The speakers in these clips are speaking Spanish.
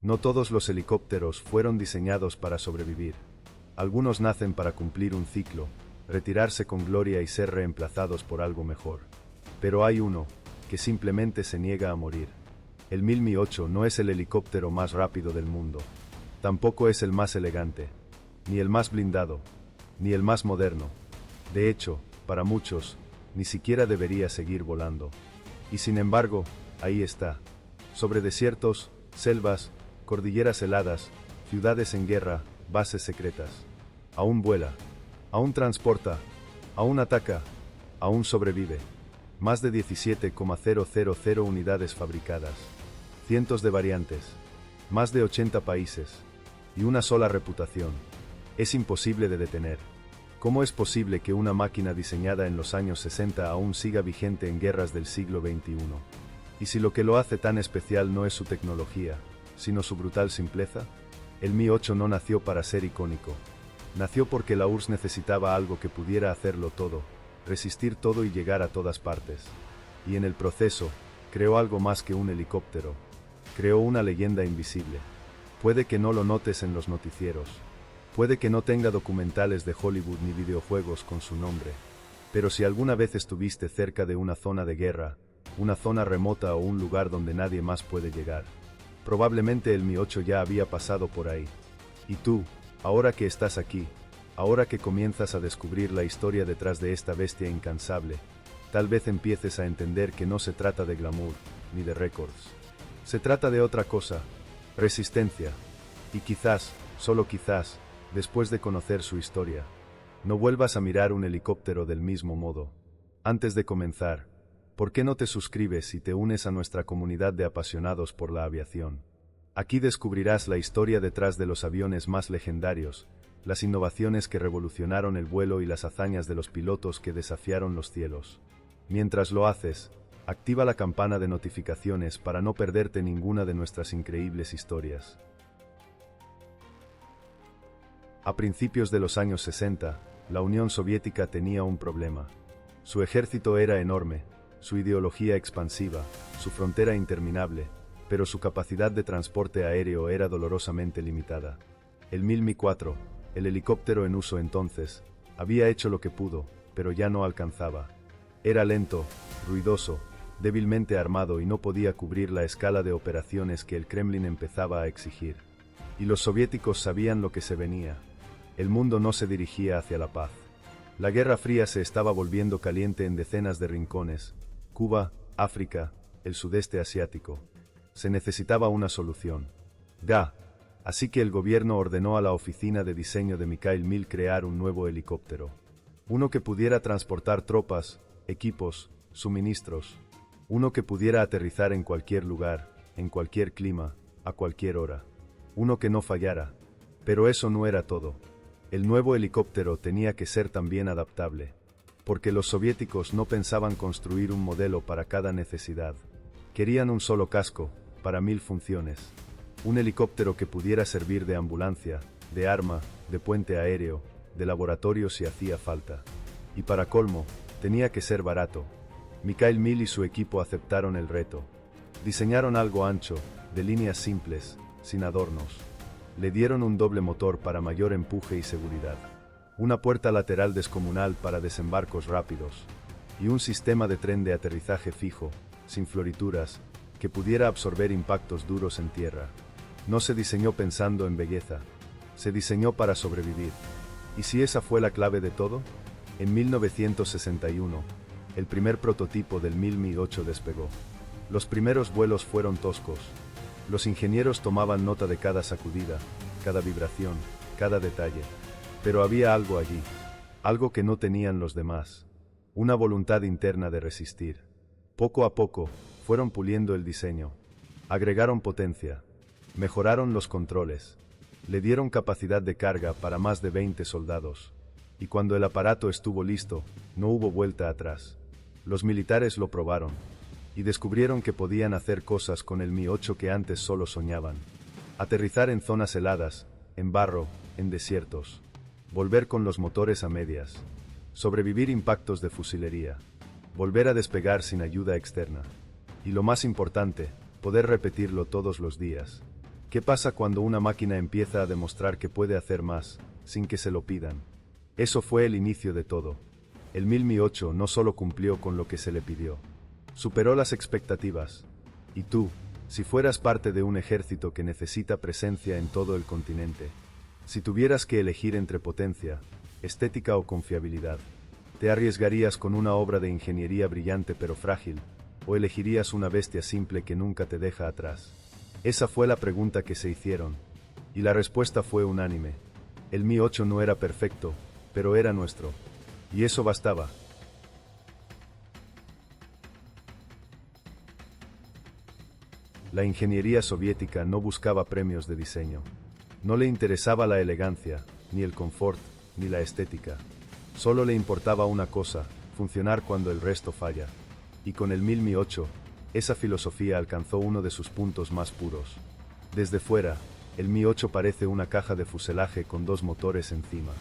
No todos los helicópteros fueron diseñados para sobrevivir. Algunos nacen para cumplir un ciclo, retirarse con gloria y ser reemplazados por algo mejor. Pero hay uno, que simplemente se niega a morir. El Mi-8 no es el helicóptero más rápido del mundo. Tampoco es el más elegante, ni el más blindado, ni el más moderno. De hecho, para muchos, ni siquiera debería seguir volando. Y sin embargo, ahí está. Sobre desiertos, selvas, cordilleras heladas, ciudades en guerra, bases secretas. Aún vuela, aún transporta, aún ataca, aún sobrevive. Más de 17,000 unidades fabricadas. Cientos de variantes. Más de 80 países. Y una sola reputación. Es imposible de detener. ¿Cómo es posible que una máquina diseñada en los años 60 aún siga vigente en guerras del siglo XXI? ¿Y si lo que lo hace tan especial no es su tecnología, sino su brutal simpleza? El Mi-8 no nació para ser icónico. Nació porque la URSS necesitaba algo que pudiera hacerlo todo, resistir todo y llegar a todas partes. Y en el proceso, creó algo más que un helicóptero. Creó una leyenda invisible. Puede que no lo notes en los noticieros. Puede que no tenga documentales de Hollywood ni videojuegos con su nombre. Pero si alguna vez estuviste cerca de una zona de guerra, una zona remota o un lugar donde nadie más puede llegar, probablemente el Mi-8 ya había pasado por ahí. Y tú, ahora que estás aquí, ahora que comienzas a descubrir la historia detrás de esta bestia incansable, tal vez empieces a entender que no se trata de glamour, ni de récords. Se trata de otra cosa, resistencia. Y quizás, solo quizás, después de conocer su historia, no vuelvas a mirar un helicóptero del mismo modo. Antes de comenzar, ¿por qué no te suscribes y te unes a nuestra comunidad de apasionados por la aviación? Aquí descubrirás la historia detrás de los aviones más legendarios, las innovaciones que revolucionaron el vuelo y las hazañas de los pilotos que desafiaron los cielos. Mientras lo haces, activa la campana de notificaciones para no perderte ninguna de nuestras increíbles historias. A principios de los años 60, la Unión Soviética tenía un problema. Su ejército era enorme, su ideología expansiva, su frontera interminable, pero su capacidad de transporte aéreo era dolorosamente limitada. El Mi-4, el helicóptero en uso entonces, había hecho lo que pudo, pero ya no alcanzaba. Era lento, ruidoso, débilmente armado y no podía cubrir la escala de operaciones que el Kremlin empezaba a exigir. Y los soviéticos sabían lo que se venía. El mundo no se dirigía hacia la paz. La Guerra Fría se estaba volviendo caliente en decenas de rincones: Cuba, África, el sudeste asiático. Se necesitaba una solución. Así que el gobierno ordenó a la oficina de diseño de Mikhail Mil crear un nuevo helicóptero. Uno que pudiera transportar tropas, equipos, suministros. Uno que pudiera aterrizar en cualquier lugar, en cualquier clima, a cualquier hora. Uno que no fallara. Pero eso no era todo. El nuevo helicóptero tenía que ser también adaptable. Porque los soviéticos no pensaban construir un modelo para cada necesidad. Querían un solo casco, para 1000 funciones. Un helicóptero que pudiera servir de ambulancia, de arma, de puente aéreo, de laboratorio si hacía falta. Y para colmo, tenía que ser barato. Mikhail Mil y su equipo aceptaron el reto. Diseñaron algo ancho, de líneas simples, sin adornos. Le dieron un doble motor para mayor empuje y seguridad. Una puerta lateral descomunal para desembarcos rápidos. Y un sistema de tren de aterrizaje fijo, sin florituras, que pudiera absorber impactos duros en tierra. No se diseñó pensando en belleza. Se diseñó para sobrevivir. ¿Y si esa fue la clave de todo? En 1961, el primer prototipo del Mi-8 despegó. Los primeros vuelos fueron toscos. Los ingenieros tomaban nota de cada sacudida, cada vibración, cada detalle. Pero había algo allí, algo que no tenían los demás. Una voluntad interna de resistir. Poco a poco, fueron puliendo el diseño. Agregaron potencia. Mejoraron los controles. Le dieron capacidad de carga para más de 20 soldados. Y cuando el aparato estuvo listo, no hubo vuelta atrás. Los militares lo probaron. Y descubrieron que podían hacer cosas con el Mi-8 que antes solo soñaban. Aterrizar en zonas heladas, en barro, en desiertos. Volver con los motores a medias. Sobrevivir impactos de fusilería. Volver a despegar sin ayuda externa. Y lo más importante, poder repetirlo todos los días. ¿Qué pasa cuando una máquina empieza a demostrar que puede hacer más, sin que se lo pidan? Eso fue el inicio de todo. El Mi-8 no solo cumplió con lo que se le pidió, superó las expectativas. Y tú, si fueras parte de un ejército que necesita presencia en todo el continente, si tuvieras que elegir entre potencia, estética o confiabilidad, ¿te arriesgarías con una obra de ingeniería brillante pero frágil, o elegirías una bestia simple que nunca te deja atrás? Esa fue la pregunta que se hicieron, y la respuesta fue unánime. El Mi-8 no era perfecto, pero era nuestro, y eso bastaba. La ingeniería soviética no buscaba premios de diseño. No le interesaba la elegancia, ni el confort, ni la estética. Solo le importaba una cosa: funcionar cuando el resto falla. Y con el Mi-8, esa filosofía alcanzó uno de sus puntos más puros. Desde fuera, el Mi-8 parece una caja de fuselaje con dos motores encima.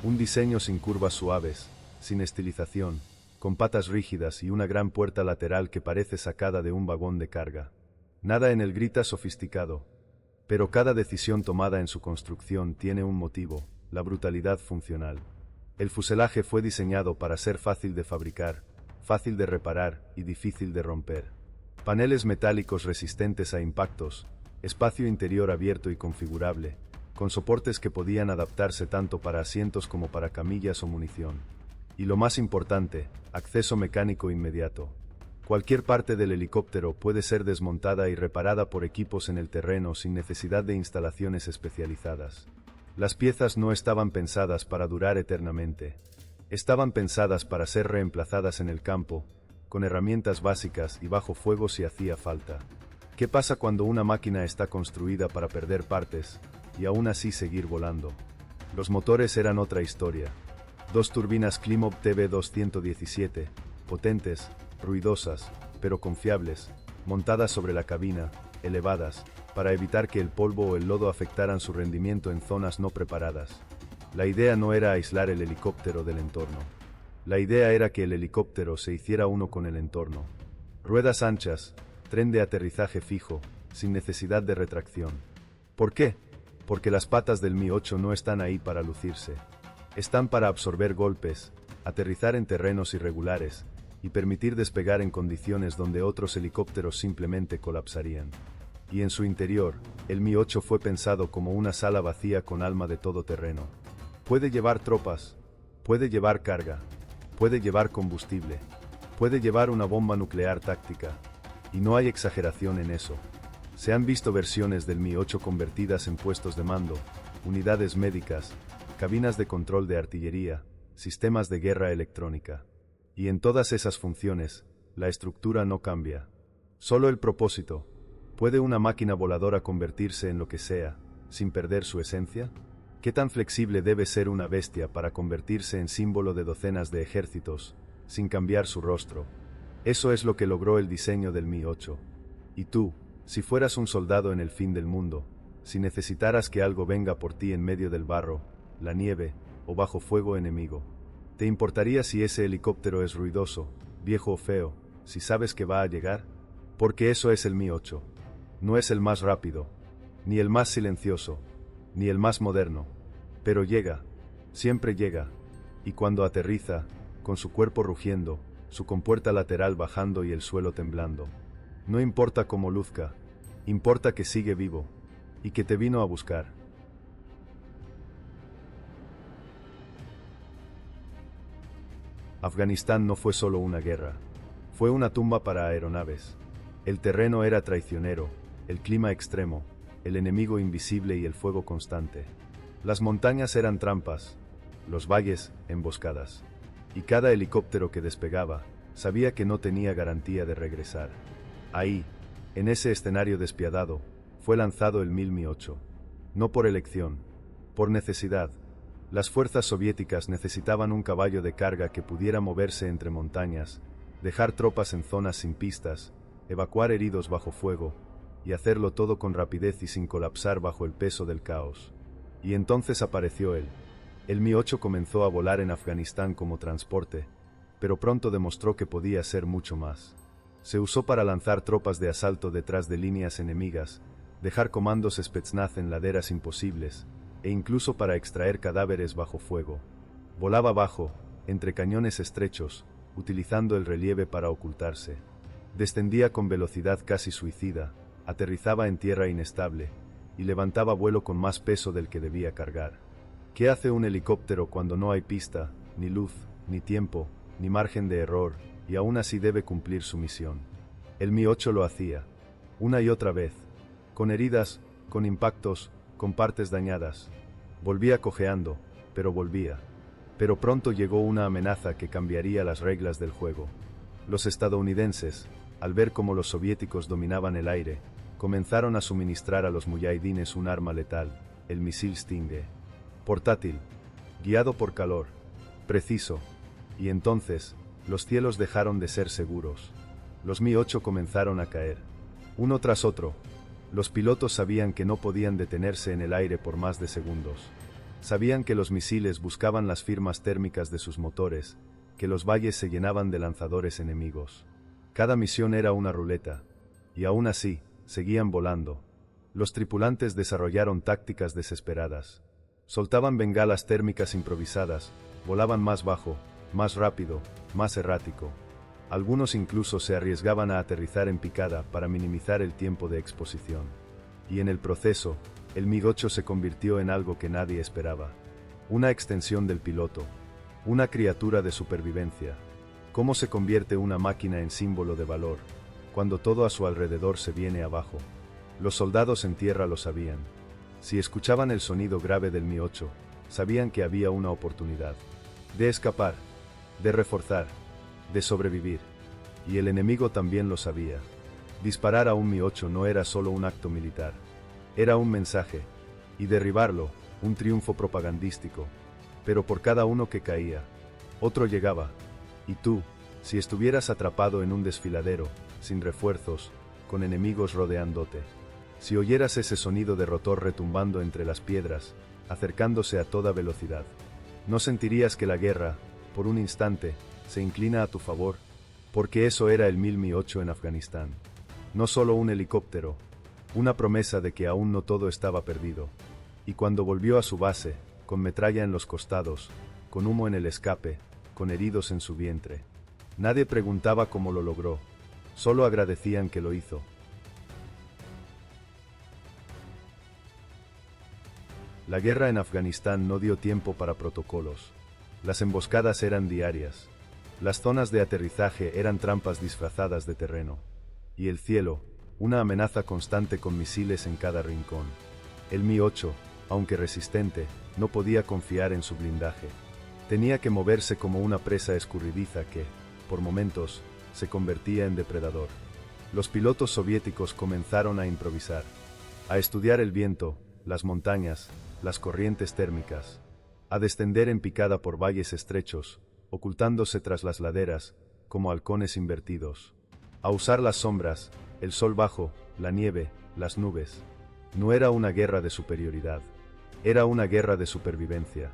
Un diseño sin curvas suaves, sin estilización, con patas rígidas y una gran puerta lateral que parece sacada de un vagón de carga. Nada en él grita sofisticado, pero cada decisión tomada en su construcción tiene un motivo: la brutalidad funcional. El fuselaje fue diseñado para ser fácil de fabricar, fácil de reparar y difícil de romper. Paneles metálicos resistentes a impactos, espacio interior abierto y configurable, con soportes que podían adaptarse tanto para asientos como para camillas o munición. Y lo más importante, acceso mecánico inmediato. Cualquier parte del helicóptero puede ser desmontada y reparada por equipos en el terreno sin necesidad de instalaciones especializadas. Las piezas no estaban pensadas para durar eternamente. Estaban pensadas para ser reemplazadas en el campo, con herramientas básicas y bajo fuego si hacía falta. ¿Qué pasa cuando una máquina está construida para perder partes, y aún así seguir volando? Los motores eran otra historia. Dos turbinas Klimov TB217, potentes, ruidosas, pero confiables, montadas sobre la cabina, elevadas, para evitar que el polvo o el lodo afectaran su rendimiento en zonas no preparadas. La idea no era aislar el helicóptero del entorno. La idea era que el helicóptero se hiciera uno con el entorno. Ruedas anchas, tren de aterrizaje fijo, sin necesidad de retracción. ¿Por qué? Porque las patas del Mi-8 no están ahí para lucirse. Están para absorber golpes, aterrizar en terrenos irregulares, y permitir despegar en condiciones donde otros helicópteros simplemente colapsarían. Y en su interior, el Mi-8 fue pensado como una sala vacía con alma de todoterreno. Puede llevar tropas, puede llevar carga, puede llevar combustible, puede llevar una bomba nuclear táctica, y no hay exageración en eso. Se han visto versiones del Mi-8 convertidas en puestos de mando, unidades médicas, cabinas de control de artillería, sistemas de guerra electrónica. Y en todas esas funciones, la estructura no cambia. Solo el propósito. ¿Puede una máquina voladora convertirse en lo que sea, sin perder su esencia? ¿Qué tan flexible debe ser una bestia para convertirse en símbolo de docenas de ejércitos, sin cambiar su rostro? Eso es lo que logró el diseño del Mi-8. Y tú, si fueras un soldado en el fin del mundo, si necesitaras que algo venga por ti en medio del barro, la nieve, o bajo fuego enemigo, ¿te importaría si ese helicóptero es ruidoso, viejo o feo, si sabes que va a llegar? Porque eso es el Mi-8. No es el más rápido, ni el más silencioso, ni el más moderno, pero llega, siempre llega, y cuando aterriza, con su cuerpo rugiendo, su compuerta lateral bajando y el suelo temblando, no importa cómo luzca, importa que sigue vivo, y que te vino a buscar. Afganistán no fue solo una guerra, fue una tumba para aeronaves. El terreno era traicionero, el clima extremo, el enemigo invisible y el fuego constante. Las montañas eran trampas, los valles, emboscadas. Y cada helicóptero que despegaba, sabía que no tenía garantía de regresar. Ahí, en ese escenario despiadado, fue lanzado el Mi-8. No por elección, por necesidad. Las fuerzas soviéticas necesitaban un caballo de carga que pudiera moverse entre montañas, dejar tropas en zonas sin pistas, evacuar heridos bajo fuego, y hacerlo todo con rapidez y sin colapsar bajo el peso del caos. Y entonces apareció él. El Mi-8 comenzó a volar en Afganistán como transporte, pero pronto demostró que podía ser mucho más. Se usó para lanzar tropas de asalto detrás de líneas enemigas, dejar comandos Spetsnaz en laderas imposibles, e incluso para extraer cadáveres bajo fuego. Volaba bajo, entre cañones estrechos, utilizando el relieve para ocultarse. Descendía con velocidad casi suicida, aterrizaba en tierra inestable, y levantaba vuelo con más peso del que debía cargar. ¿Qué hace un helicóptero cuando no hay pista, ni luz, ni tiempo, ni margen de error, y aún así debe cumplir su misión? El Mi-8 lo hacía, una y otra vez, con heridas, con impactos, con partes dañadas. Volvía cojeando, pero volvía. Pero pronto llegó una amenaza que cambiaría las reglas del juego. Los estadounidenses, al ver cómo los soviéticos dominaban el aire, comenzaron a suministrar a los muyahidines un arma letal, el misil Stinger. Portátil, guiado por calor, preciso, y entonces, los cielos dejaron de ser seguros. Los Mi-8 comenzaron a caer, uno tras otro. Los pilotos sabían que no podían detenerse en el aire por más de segundos. Sabían que los misiles buscaban las firmas térmicas de sus motores, que los valles se llenaban de lanzadores enemigos. Cada misión era una ruleta, y aún así, seguían volando. Los tripulantes desarrollaron tácticas desesperadas. Soltaban bengalas térmicas improvisadas, volaban más bajo, más rápido, más errático. Algunos incluso se arriesgaban a aterrizar en picada para minimizar el tiempo de exposición. Y en el proceso, el MiG-8 se convirtió en algo que nadie esperaba. Una extensión del piloto. Una criatura de supervivencia. ¿Cómo se convierte una máquina en símbolo de valor, cuando todo a su alrededor se viene abajo? Los soldados en tierra lo sabían. Si escuchaban el sonido grave del Mi-8, sabían que había una oportunidad. De escapar, de reforzar, de sobrevivir. Y el enemigo también lo sabía. Disparar a un Mi-8 no era solo un acto militar. Era un mensaje. Y derribarlo, un triunfo propagandístico. Pero por cada uno que caía, otro llegaba. Y tú, si estuvieras atrapado en un desfiladero, sin refuerzos, con enemigos rodeándote, si oyeras ese sonido de rotor retumbando entre las piedras, acercándose a toda velocidad, ¿no sentirías que la guerra, por un instante, se inclina a tu favor? Porque eso era el Mi-8 en Afganistán. No solo un helicóptero, una promesa de que aún no todo estaba perdido. Y cuando volvió a su base, con metralla en los costados, con humo en el escape, con heridos en su vientre, nadie preguntaba cómo lo logró, solo agradecían que lo hizo. La guerra en Afganistán no dio tiempo para protocolos. Las emboscadas eran diarias. Las zonas de aterrizaje eran trampas disfrazadas de terreno. Y el cielo, una amenaza constante con misiles en cada rincón. El Mi-8, aunque resistente, no podía confiar en su blindaje. Tenía que moverse como una presa escurridiza que, por momentos, se convertía en depredador. Los pilotos soviéticos comenzaron a improvisar, a estudiar el viento, las montañas, las corrientes térmicas, a descender en picada por valles estrechos, ocultándose tras las laderas, como halcones invertidos, a usar las sombras, el sol bajo, la nieve, las nubes. No era una guerra de superioridad, era una guerra de supervivencia.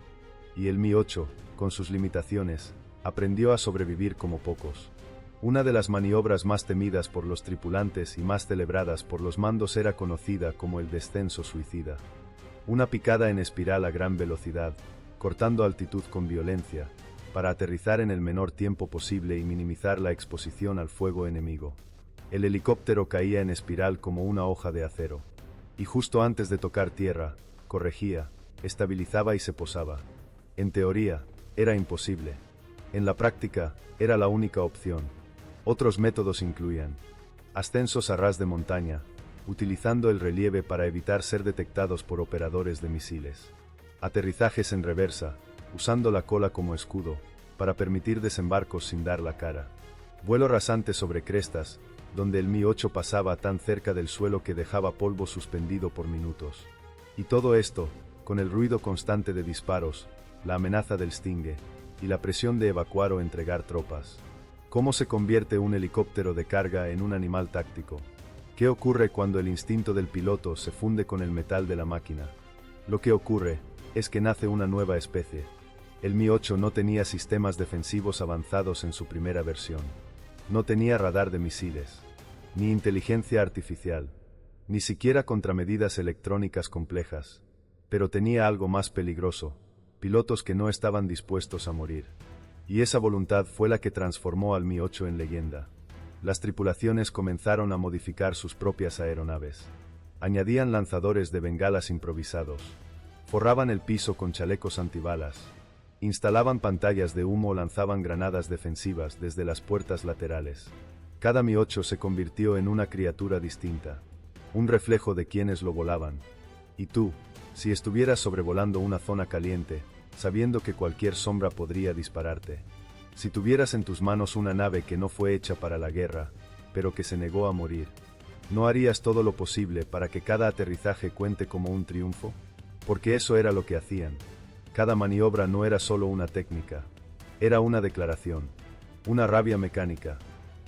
Y el Mi-8, con sus limitaciones, aprendió a sobrevivir como pocos. Una de las maniobras más temidas por los tripulantes y más celebradas por los mandos era conocida como el descenso suicida. Una picada en espiral a gran velocidad, cortando altitud con violencia, para aterrizar en el menor tiempo posible y minimizar la exposición al fuego enemigo. El helicóptero caía en espiral como una hoja de acero. Y justo antes de tocar tierra, corregía, estabilizaba y se posaba. En teoría, era imposible. En la práctica, era la única opción. Otros métodos incluían ascensos a ras de montaña, utilizando el relieve para evitar ser detectados por operadores de misiles. Aterrizajes en reversa, usando la cola como escudo, para permitir desembarcos sin dar la cara. Vuelo rasante sobre crestas, donde el Mi-8 pasaba tan cerca del suelo que dejaba polvo suspendido por minutos. Y todo esto, con el ruido constante de disparos, la amenaza del Stinger, y la presión de evacuar o entregar tropas. ¿Cómo se convierte un helicóptero de carga en un animal táctico? ¿Qué ocurre cuando el instinto del piloto se funde con el metal de la máquina? Lo que ocurre es que nace una nueva especie. El Mi-8 no tenía sistemas defensivos avanzados en su primera versión. No tenía radar de misiles, ni inteligencia artificial. ni siquiera contramedidas electrónicas complejas. Pero tenía algo más peligroso: pilotos que no estaban dispuestos a morir. Y esa voluntad fue la que transformó al Mi-8 en leyenda. Las tripulaciones comenzaron a modificar sus propias aeronaves. Añadían lanzadores de bengalas improvisados. Forraban el piso con chalecos antibalas. Instalaban pantallas de humo o lanzaban granadas defensivas desde las puertas laterales. Cada Mi-8 se convirtió en una criatura distinta, un reflejo de quienes lo volaban. Y tú, si estuvieras sobrevolando una zona caliente, sabiendo que cualquier sombra podría dispararte, si tuvieras en tus manos una nave que no fue hecha para la guerra, pero que se negó a morir, ¿no harías todo lo posible para que cada aterrizaje cuente como un triunfo? Porque eso era lo que hacían. Cada maniobra no era solo una técnica, era una declaración, una rabia mecánica,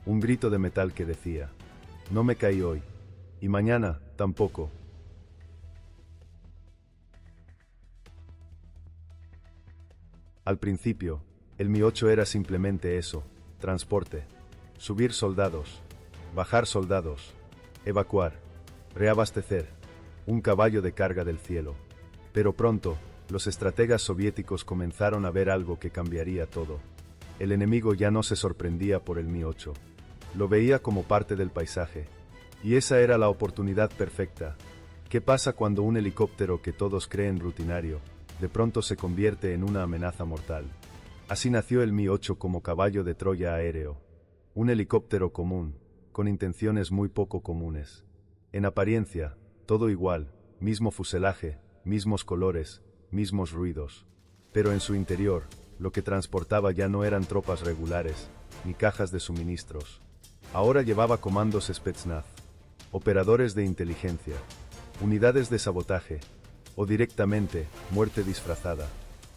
un grito de metal que decía: no me caí hoy, y mañana tampoco. Al principio, el Mi-8 era simplemente eso: transporte. Subir soldados, bajar soldados, evacuar, reabastecer, un caballo de carga del cielo. Pero pronto, los estrategas soviéticos comenzaron a ver algo que cambiaría todo. El enemigo ya no se sorprendía por el Mi-8. Lo veía como parte del paisaje. Y esa era la oportunidad perfecta. ¿Qué pasa cuando un helicóptero que todos creen rutinario, de pronto se convierte en una amenaza mortal? Así nació el Mi-8 como caballo de Troya aéreo. Un helicóptero común, con intenciones muy poco comunes. En apariencia, todo igual, mismo fuselaje, mismos colores, mismos ruidos. Pero en su interior, lo que transportaba ya no eran tropas regulares, ni cajas de suministros. Ahora llevaba comandos Spetsnaz, operadores de inteligencia, unidades de sabotaje, o directamente, muerte disfrazada.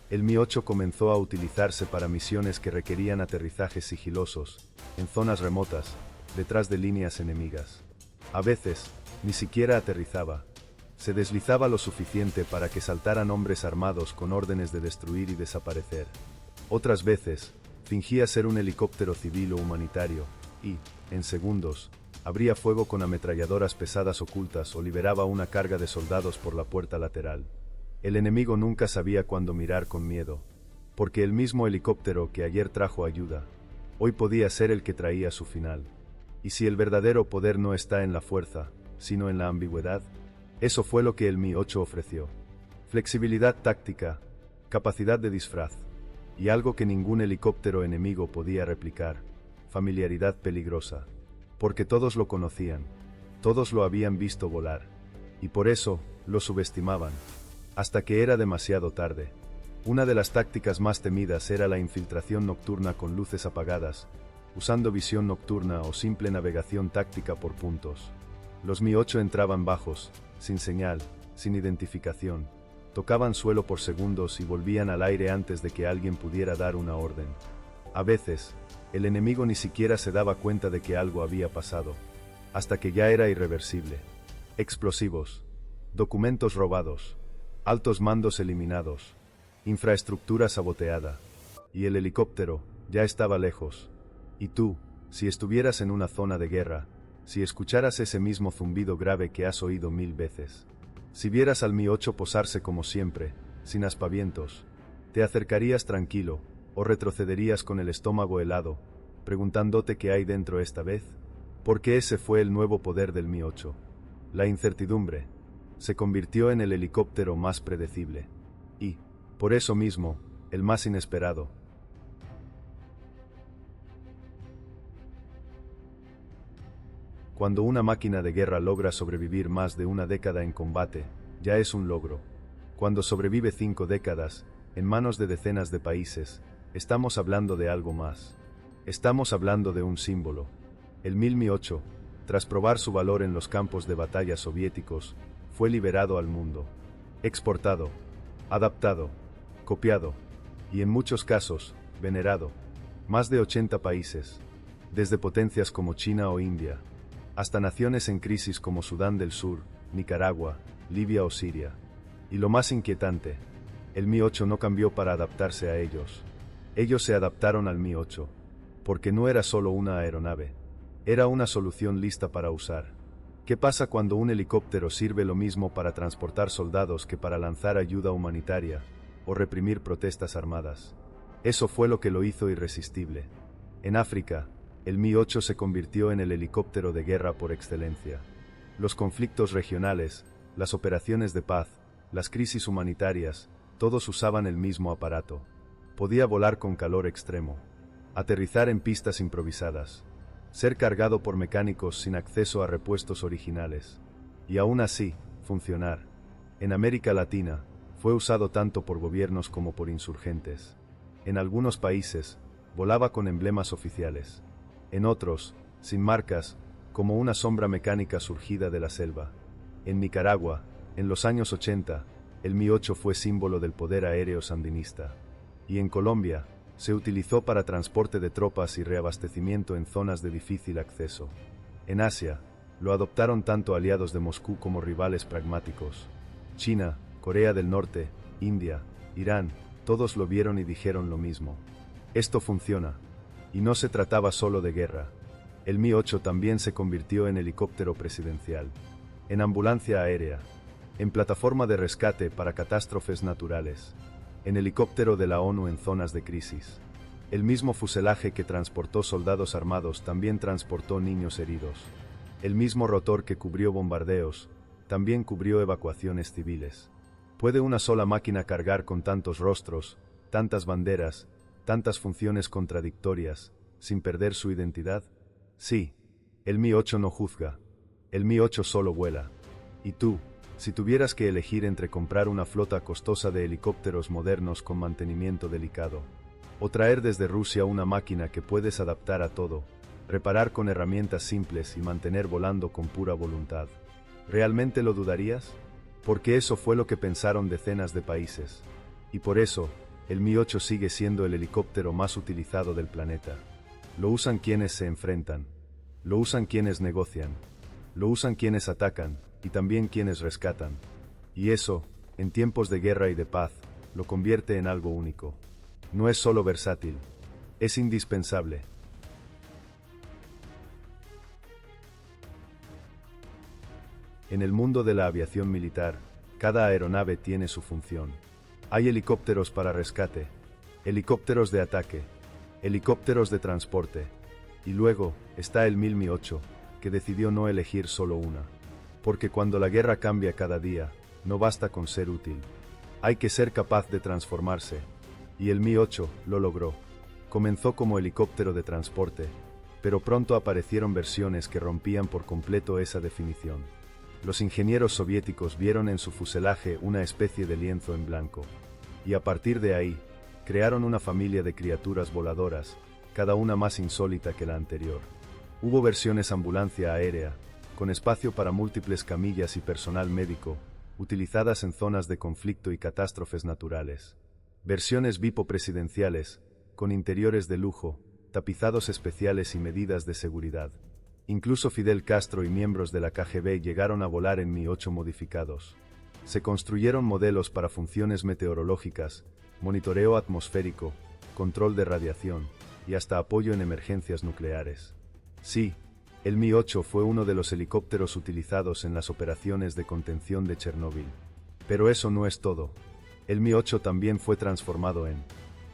El Mi-8 comenzó a utilizarse para misiones que requerían aterrizajes sigilosos, en zonas remotas, detrás de líneas enemigas. A veces, ni siquiera aterrizaba. Se deslizaba lo suficiente para que saltaran hombres armados con órdenes de destruir y desaparecer. Otras veces, fingía ser un helicóptero civil o humanitario, y, en segundos, abría fuego con ametralladoras pesadas ocultas o liberaba una carga de soldados por la puerta lateral. El enemigo nunca sabía cuándo mirar con miedo, porque el mismo helicóptero que ayer trajo ayuda, hoy podía ser el que traía su final. Y si el verdadero poder no está en la fuerza, sino en la ambigüedad, eso fue lo que el Mi-8 ofreció. Flexibilidad táctica, capacidad de disfraz, y algo que ningún helicóptero enemigo podía replicar: familiaridad peligrosa. Porque todos lo conocían, todos lo habían visto volar, y por eso, lo subestimaban, hasta que era demasiado tarde. Una de las tácticas más temidas era la infiltración nocturna con luces apagadas, usando visión nocturna o simple navegación táctica por puntos. Los Mi-8 entraban bajos, sin señal, sin identificación, tocaban suelo por segundos y volvían al aire antes de que alguien pudiera dar una orden. A veces, el enemigo ni siquiera se daba cuenta de que algo había pasado, hasta que ya era irreversible. Explosivos, documentos robados, altos mandos eliminados, infraestructura saboteada, y el helicóptero ya estaba lejos. Y tú, si estuvieras en una zona de guerra, si escucharas ese mismo zumbido grave que has oído 1000 veces, si vieras al Mi-8 posarse como siempre, sin aspavientos, ¿te acercarías tranquilo, o retrocederías con el estómago helado, preguntándote qué hay dentro esta vez? Porque ese fue el nuevo poder del Mi-8. La incertidumbre se convirtió en el helicóptero más predecible. Y, por eso mismo, el más inesperado. Cuando una máquina de guerra logra sobrevivir más de una década en combate, ya es un logro. Cuando sobrevive 5 décadas, en manos de decenas de países, estamos hablando de algo más. Estamos hablando de un símbolo. El Mi-8, tras probar su valor en los campos de batalla soviéticos, fue liberado al mundo. Exportado, adaptado, copiado, y en muchos casos, venerado. Más de 80 países, desde potencias como China o India, hasta naciones en crisis como Sudán del Sur, Nicaragua, Libia o Siria. Y lo más inquietante, el Mi-8 no cambió para adaptarse a ellos. Ellos se adaptaron al Mi-8, porque no era solo una aeronave, era una solución lista para usar. ¿Qué pasa cuando un helicóptero sirve lo mismo para transportar soldados que para lanzar ayuda humanitaria o reprimir protestas armadas? Eso fue lo que lo hizo irresistible. En África, el Mi-8 se convirtió en el helicóptero de guerra por excelencia. Los conflictos regionales, las operaciones de paz, las crisis humanitarias, todos usaban el mismo aparato. Podía volar con calor extremo, aterrizar en pistas improvisadas, ser cargado por mecánicos sin acceso a repuestos originales, y aún así, funcionar. En América Latina, fue usado tanto por gobiernos como por insurgentes. En algunos países, volaba con emblemas oficiales. En otros, sin marcas, como una sombra mecánica surgida de la selva. En Nicaragua, en los años 80, el Mi-8 fue símbolo del poder aéreo sandinista. Y en Colombia, se utilizó para transporte de tropas y reabastecimiento en zonas de difícil acceso. En Asia, lo adoptaron tanto aliados de Moscú como rivales pragmáticos. China, Corea del Norte, India, Irán, todos lo vieron y dijeron lo mismo. Esto funciona. Y no se trataba solo de guerra. El Mi-8 también se convirtió en helicóptero presidencial, en ambulancia aérea, en plataforma de rescate para catástrofes naturales, en helicóptero de la ONU en zonas de crisis. El mismo fuselaje que transportó soldados armados también transportó niños heridos. El mismo rotor que cubrió bombardeos, también cubrió evacuaciones civiles. ¿Puede una sola máquina cargar con tantos rostros, tantas banderas, tantas funciones contradictorias, sin perder su identidad? Sí, el Mi-8 no juzga. El Mi-8 solo vuela. Y tú, si tuvieras que elegir entre comprar una flota costosa de helicópteros modernos con mantenimiento delicado, o traer desde Rusia una máquina que puedes adaptar a todo, reparar con herramientas simples y mantener volando con pura voluntad, ¿realmente lo dudarías? Porque eso fue lo que pensaron decenas de países. Y por eso, el Mi-8 sigue siendo el helicóptero más utilizado del planeta. Lo usan quienes se enfrentan, lo usan quienes negocian, lo usan quienes atacan, y también quienes rescatan. Y eso, en tiempos de guerra y de paz, lo convierte en algo único. No es solo versátil, es indispensable. En el mundo de la aviación militar, cada aeronave tiene su función. Hay helicópteros para rescate, helicópteros de ataque, helicópteros de transporte, y luego está el Mi-8, que decidió no elegir solo una. Porque cuando la guerra cambia cada día, no basta con ser útil. Hay que ser capaz de transformarse. Y el Mi-8 lo logró. Comenzó como helicóptero de transporte, pero pronto aparecieron versiones que rompían por completo esa definición. Los ingenieros soviéticos vieron en su fuselaje una especie de lienzo en blanco. Y a partir de ahí, crearon una familia de criaturas voladoras, cada una más insólita que la anterior. Hubo versiones ambulancia aérea, con espacio para múltiples camillas y personal médico, utilizadas en zonas de conflicto y catástrofes naturales. Versiones bipo-presidenciales, con interiores de lujo, tapizados especiales y medidas de seguridad. Incluso Fidel Castro y miembros de la KGB llegaron a volar en Mi-8 modificados. Se construyeron modelos para funciones meteorológicas, monitoreo atmosférico, control de radiación, y hasta apoyo en emergencias nucleares. Sí, el Mi-8 fue uno de los helicópteros utilizados en las operaciones de contención de Chernóbil. Pero eso no es todo. El Mi-8 también fue transformado en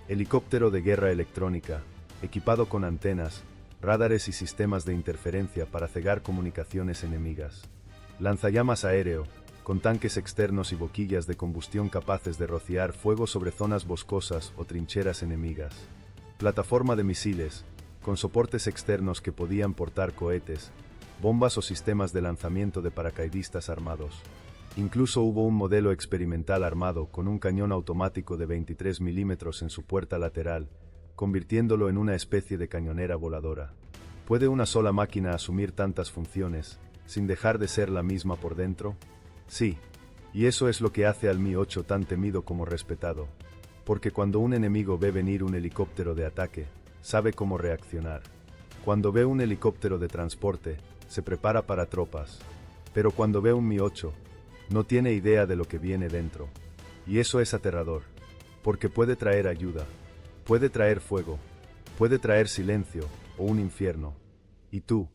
helicóptero de guerra electrónica, equipado con antenas, radares y sistemas de interferencia para cegar comunicaciones enemigas. Lanzallamas aéreo, con tanques externos y boquillas de combustión capaces de rociar fuego sobre zonas boscosas o trincheras enemigas. Plataforma de misiles, con soportes externos que podían portar cohetes, bombas o sistemas de lanzamiento de paracaidistas armados. Incluso hubo un modelo experimental armado con un cañón automático de 23 milímetros en su puerta lateral, convirtiéndolo en una especie de cañonera voladora. ¿Puede una sola máquina asumir tantas funciones, sin dejar de ser la misma por dentro? Sí, y eso es lo que hace al Mi-8 tan temido como respetado. Porque cuando un enemigo ve venir un helicóptero de ataque, sabe cómo reaccionar. Cuando ve un helicóptero de transporte, se prepara para tropas. Pero cuando ve un Mi-8, no tiene idea de lo que viene dentro. Y eso es aterrador. Porque puede traer ayuda, puede traer fuego, puede traer silencio o un infierno. Y tú,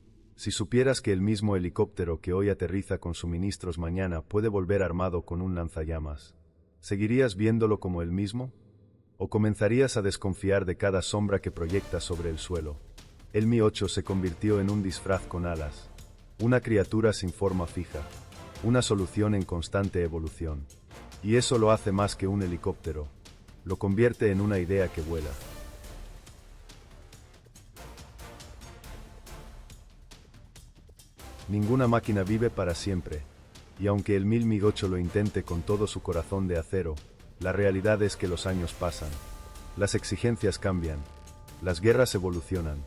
Si supieras que el mismo helicóptero que hoy aterriza con suministros mañana puede volver armado con un lanzallamas, ¿seguirías viéndolo como el mismo? ¿O comenzarías a desconfiar de cada sombra que proyecta sobre el suelo? El Mi-8 se convirtió en un disfraz con alas, una criatura sin forma fija, una solución en constante evolución. Y eso lo hace más que un helicóptero, lo convierte en una idea que vuela. Ninguna máquina vive para siempre, y aunque el Mi-8 lo intente con todo su corazón de acero, la realidad es que los años pasan, las exigencias cambian, las guerras evolucionan,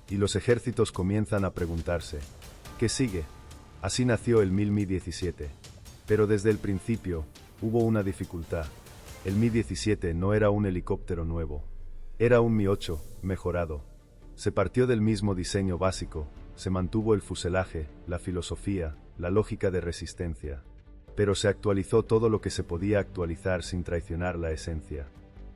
y los ejércitos comienzan a preguntarse, ¿qué sigue? Así nació el Mi-17. Pero desde el principio, hubo una dificultad. El Mi-17 no era un helicóptero nuevo, era un Mi-8 mejorado. Se partió del mismo diseño básico, se mantuvo el fuselaje, la filosofía, la lógica de resistencia. Pero se actualizó todo lo que se podía actualizar sin traicionar la esencia.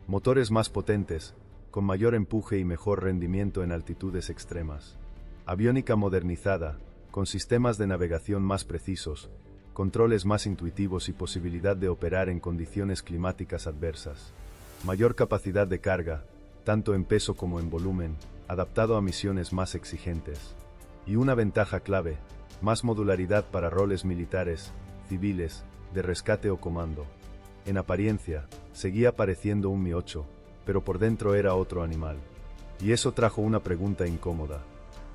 Motores más potentes, con mayor empuje y mejor rendimiento en altitudes extremas. Aviónica modernizada, con sistemas de navegación más precisos, controles más intuitivos y posibilidad de operar en condiciones climáticas adversas. Mayor capacidad de carga, tanto en peso como en volumen, adaptado a misiones más exigentes. Y una ventaja clave, más modularidad para roles militares, civiles, de rescate o comando. En apariencia, seguía pareciendo un Mi-8, pero por dentro era otro animal. Y eso trajo una pregunta incómoda.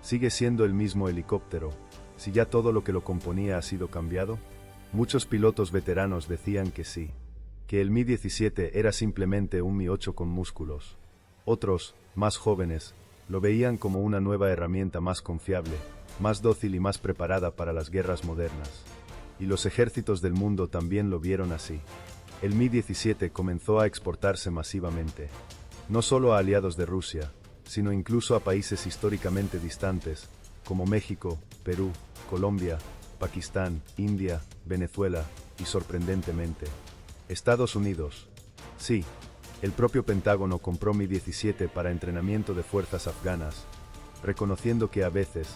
¿Sigue siendo el mismo helicóptero, si ya todo lo que lo componía ha sido cambiado? Muchos pilotos veteranos decían que sí, que el Mi-17 era simplemente un Mi-8 con músculos. Otros, más jóvenes, lo veían como una nueva herramienta más confiable, más dócil y más preparada para las guerras modernas. Y los ejércitos del mundo también lo vieron así. El Mi-17 comenzó a exportarse masivamente, no solo a aliados de Rusia, sino incluso a países históricamente distantes, como México, Perú, Colombia, Pakistán, India, Venezuela y, sorprendentemente, Estados Unidos. Sí, el propio Pentágono compró Mi-17 para entrenamiento de fuerzas afganas, reconociendo que a veces,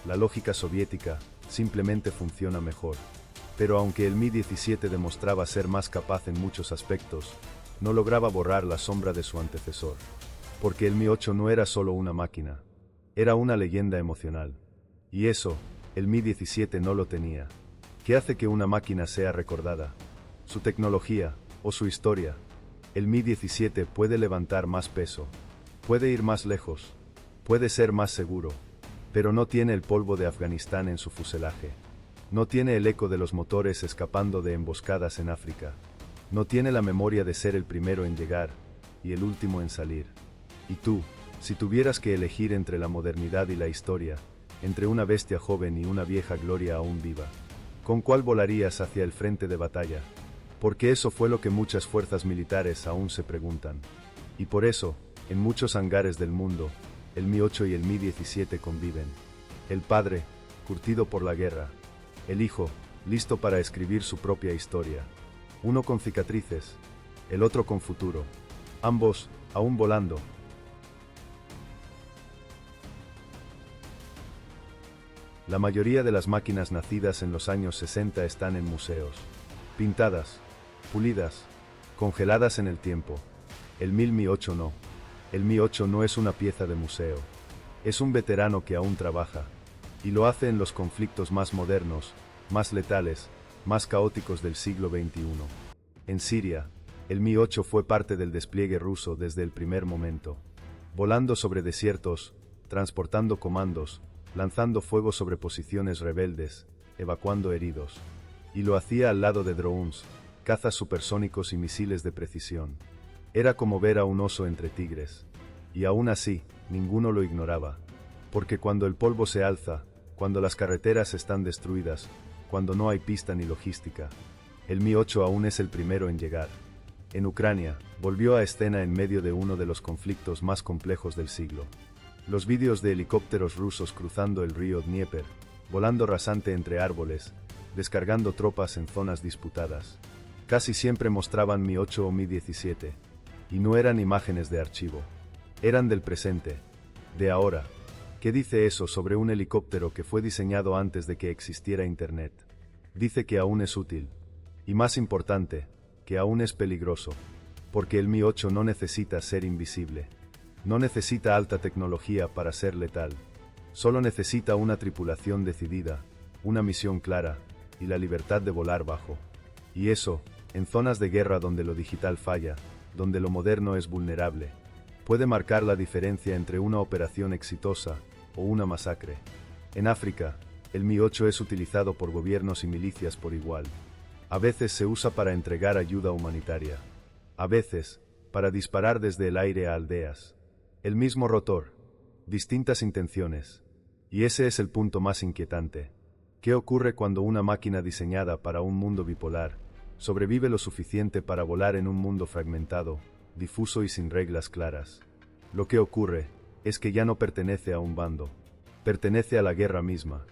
la lógica soviética simplemente funciona mejor. Pero aunque el Mi-17 demostraba ser más capaz en muchos aspectos, no lograba borrar la sombra de su antecesor. Porque el Mi-8 no era solo una máquina, era una leyenda emocional. Y eso, el Mi-17 no lo tenía. ¿Qué hace que una máquina sea recordada? ¿Su tecnología o su historia? El Mi-17 puede levantar más peso, puede ir más lejos, puede ser más seguro, pero no tiene el polvo de Afganistán en su fuselaje. No tiene el eco de los motores escapando de emboscadas en África. No tiene la memoria de ser el primero en llegar y el último en salir. Y tú, si tuvieras que elegir entre la modernidad y la historia, entre una bestia joven y una vieja gloria aún viva, ¿con cuál volarías hacia el frente de batalla? Porque eso fue lo que muchas fuerzas militares aún se preguntan. Y por eso, en muchos hangares del mundo, el Mi-8 y el Mi-17 conviven. El padre, curtido por la guerra. El hijo, listo para escribir su propia historia. Uno con cicatrices, el otro con futuro. Ambos, aún volando. La mayoría de las máquinas nacidas en los años 60 están en museos. Pintadas, pulidas, congeladas en el tiempo. El Mi-8 no. El Mi-8 no es una pieza de museo. Es un veterano que aún trabaja. Y lo hace en los conflictos más modernos, más letales, más caóticos del siglo XXI. En Siria, el Mi-8 fue parte del despliegue ruso desde el primer momento. Volando sobre desiertos, transportando comandos, lanzando fuego sobre posiciones rebeldes, evacuando heridos. Y lo hacía al lado de drones, cazas supersónicos y misiles de precisión. Era como ver a un oso entre tigres. Y aún así, ninguno lo ignoraba. Porque cuando el polvo se alza, cuando las carreteras están destruidas, cuando no hay pista ni logística, el Mi-8 aún es el primero en llegar. En Ucrania, volvió a escena en medio de uno de los conflictos más complejos del siglo. Los vídeos de helicópteros rusos cruzando el río Dnieper, volando rasante entre árboles, descargando tropas en zonas disputadas, casi siempre mostraban Mi-8 o Mi-17, y no eran imágenes de archivo. Eran del presente, de ahora, ¿Qué dice eso sobre un helicóptero que fue diseñado antes de que existiera Internet? Dice que aún es útil. Y más importante, que aún es peligroso. Porque el Mi-8 no necesita ser invisible. No necesita alta tecnología para ser letal. Solo necesita una tripulación decidida, una misión clara, y la libertad de volar bajo. Y eso, en zonas de guerra donde lo digital falla, donde lo moderno es vulnerable, puede marcar la diferencia entre una operación exitosa o una masacre. En África, el Mi-8 es utilizado por gobiernos y milicias por igual. A veces se usa para entregar ayuda humanitaria. A veces, para disparar desde el aire a aldeas. El mismo rotor. Distintas intenciones. Y ese es el punto más inquietante. ¿Qué ocurre cuando una máquina diseñada para un mundo bipolar sobrevive lo suficiente para volar en un mundo fragmentado, difuso y sin reglas claras? Lo que ocurre es que ya no pertenece a un bando. Pertenece a la guerra misma.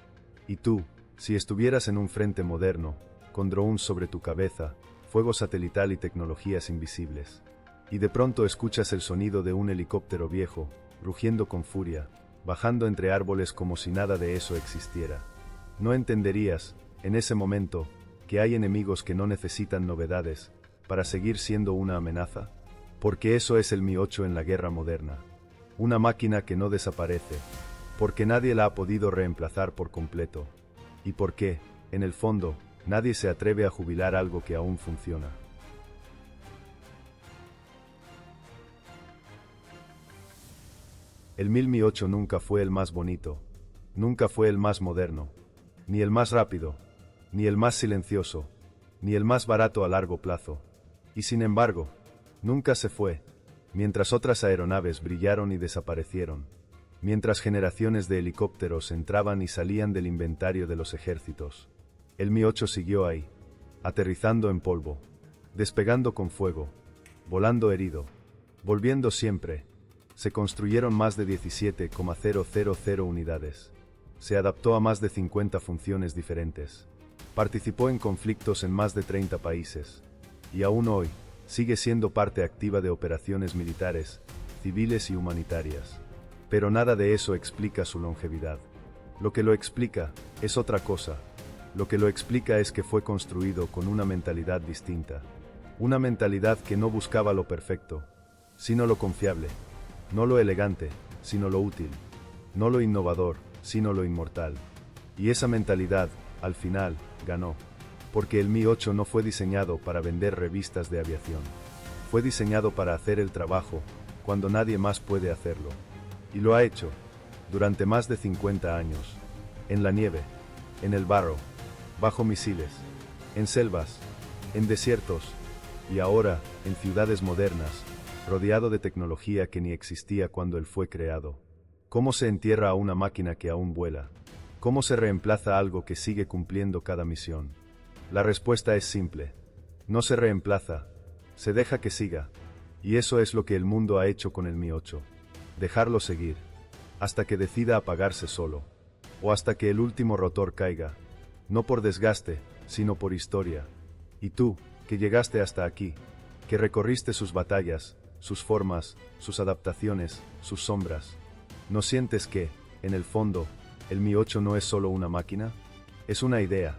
Y tú, si estuvieras en un frente moderno, con drones sobre tu cabeza, fuego satelital y tecnologías invisibles, y de pronto escuchas el sonido de un helicóptero viejo, rugiendo con furia, bajando entre árboles como si nada de eso existiera. No entenderías, en ese momento, que hay enemigos que no necesitan novedades para seguir siendo una amenaza, porque eso es el Mi-8 en la guerra moderna. Una máquina que no desaparece, porque nadie la ha podido reemplazar por completo, y porque, en el fondo, nadie se atreve a jubilar algo que aún funciona. El Mi-8 nunca fue el más bonito, nunca fue el más moderno, ni el más rápido, ni el más silencioso, ni el más barato a largo plazo. Y sin embargo, nunca se fue, mientras otras aeronaves brillaron y desaparecieron, mientras generaciones de helicópteros entraban y salían del inventario de los ejércitos. El Mi-8 siguió ahí, aterrizando en polvo, despegando con fuego, volando herido, volviendo siempre. Se construyeron más de 17,000 unidades. Se adaptó a más de 50 funciones diferentes. Participó en conflictos en más de 30 países. Y aún hoy, sigue siendo parte activa de operaciones militares, civiles y humanitarias. Pero nada de eso explica su longevidad. Lo que lo explica es otra cosa. Lo que lo explica es que fue construido con una mentalidad distinta. Una mentalidad que no buscaba lo perfecto, sino lo confiable. No lo elegante, sino lo útil. No lo innovador, sino lo inmortal. Y esa mentalidad, al final, ganó. Porque el Mi-8 no fue diseñado para vender revistas de aviación. Fue diseñado para hacer el trabajo, cuando nadie más puede hacerlo. Y lo ha hecho, durante más de 50 años. En la nieve, en el barro, bajo misiles, en selvas, en desiertos, y ahora, en ciudades modernas, rodeado de tecnología que ni existía cuando él fue creado. ¿Cómo se entierra a una máquina que aún vuela? ¿Cómo se reemplaza algo que sigue cumpliendo cada misión? La respuesta es simple. No se reemplaza, se deja que siga. Y eso es lo que el mundo ha hecho con el Mi-8. Dejarlo seguir, hasta que decida apagarse solo, o hasta que el último rotor caiga, no por desgaste, sino por historia. Y tú, que llegaste hasta aquí, que recorriste sus batallas, sus formas, sus adaptaciones, sus sombras, ¿no sientes que, en el fondo, el Mi-8 no es solo una máquina? Es una idea,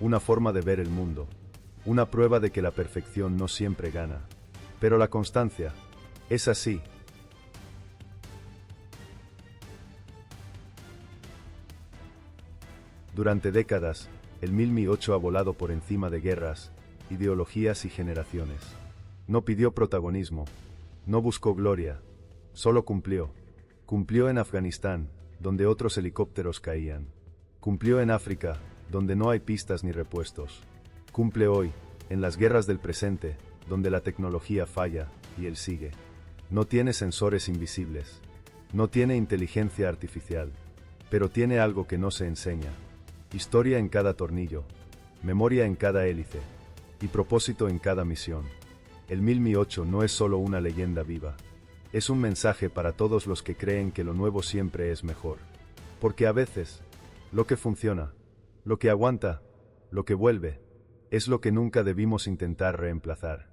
una forma de ver el mundo, una prueba de que la perfección no siempre gana. Pero la constancia, es así. Durante décadas, el Mi-8 ha volado por encima de guerras, ideologías y generaciones. No pidió protagonismo, no buscó gloria, solo cumplió. Cumplió en Afganistán, donde otros helicópteros caían. Cumplió en África, donde no hay pistas ni repuestos. Cumple hoy, en las guerras del presente, donde la tecnología falla, y él sigue. No tiene sensores invisibles. No tiene inteligencia artificial. Pero tiene algo que no se enseña. Historia en cada tornillo. Memoria en cada hélice. Y propósito en cada misión. El Mi-8 no es solo una leyenda viva. Es un mensaje para todos los que creen que lo nuevo siempre es mejor. Porque a veces, lo que funciona, lo que aguanta, lo que vuelve, es lo que nunca debimos intentar reemplazar.